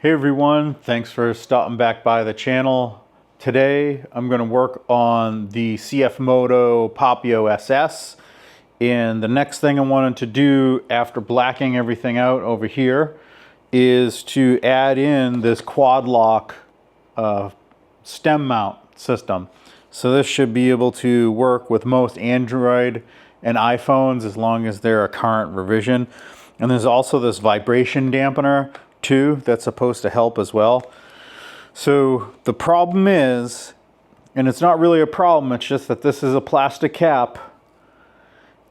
Hey everyone, thanks for stopping back by the channel. Today I'm going to work on the CFMOTO Papio SS, and the next thing I wanted to do after blacking everything out over here is to add in this quad lock stem mount system. So this should be able to work with most Android and iPhones as long as they're a current revision. And there's also this vibration dampener too that's supposed to help as well. So the problem is, and it's not really a problem, it's just that this is a plastic cap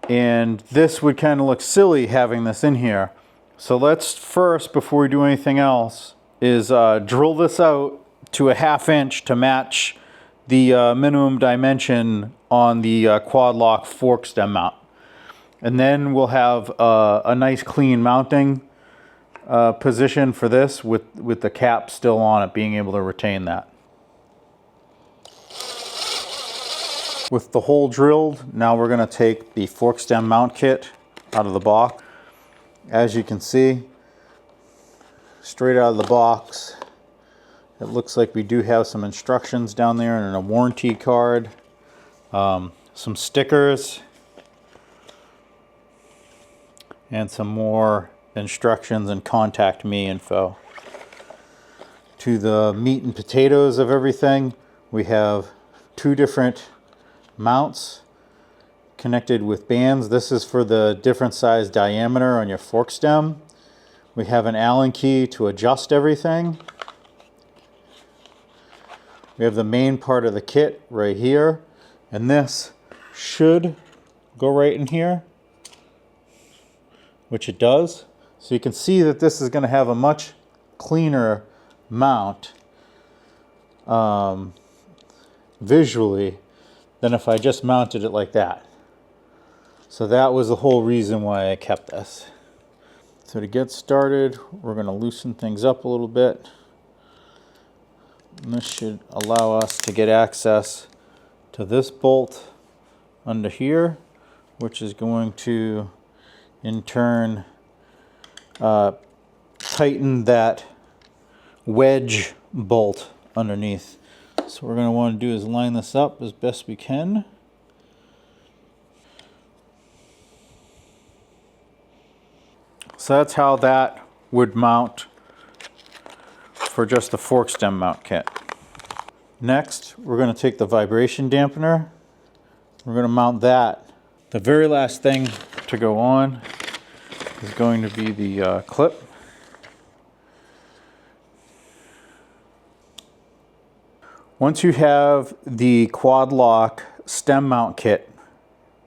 and this would kind of look silly having this in here. So let's first, before we do anything else, is drill this out to a 1/2 inch to match the minimum dimension on the quad lock fork stem mount. And then we'll have a nice clean mounting position for this with the cap still on it, being able to retain that. With the hole drilled, now we're going to take the fork stem mount kit out of the box. As you can see, straight out of the box, it looks like we do have some instructions down there and a warranty card, some stickers, and some more instructions and contact me info. To the meat and potatoes of everything, we have 2 different mounts connected with bands. This is for the different size diameter on your fork stem. We have an Allen key to adjust everything. We have the main part of the kit right here, and this should go right in here, which it does. So you can see that this is going to have a much cleaner mount visually than if I just mounted it like that. So that was the whole reason why I kept this. So to get started, we're going to loosen things up a little bit. And this should allow us to get access to this bolt under here, which is going to in turn tighten that wedge bolt underneath. So what we're going to want to do is line this up as best we can. So that's how that would mount for just the fork stem mount kit. Next, we're going to take the vibration dampener. We're going to mount that. The very last thing to go on is going to be the clip. Once you have the quad lock stem mount kit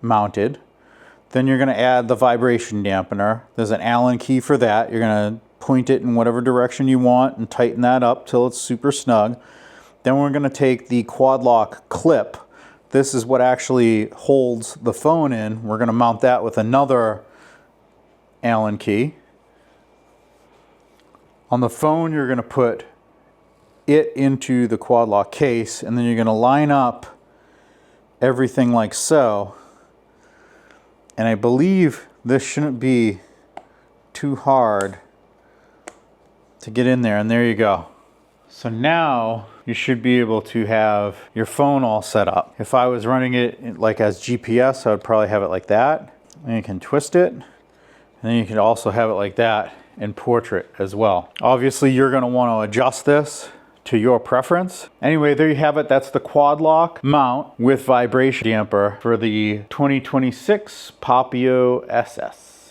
mounted, then you're going to add the vibration dampener. There's an Allen key for that. You're going to point it in whatever direction you want and tighten that up till it's super snug. Then we're going to take the quad lock clip. This is what actually holds the phone in. We're going to mount that with another Allen key. On the phone, you're going to put it into the quad lock case, and then you're going to line up everything like so. And I believe this shouldn't be too hard to get in there, and there you go. So now you should be able to have your phone all set up. If I was running it like as GPS, I would probably have it like that. And you can twist it, and then you can also have it like that in portrait as well. Obviously, you're going to want to adjust this to your preference. Anyway, there you have it. That's the quad lock mount with vibration damper for the 2026 Papio SS.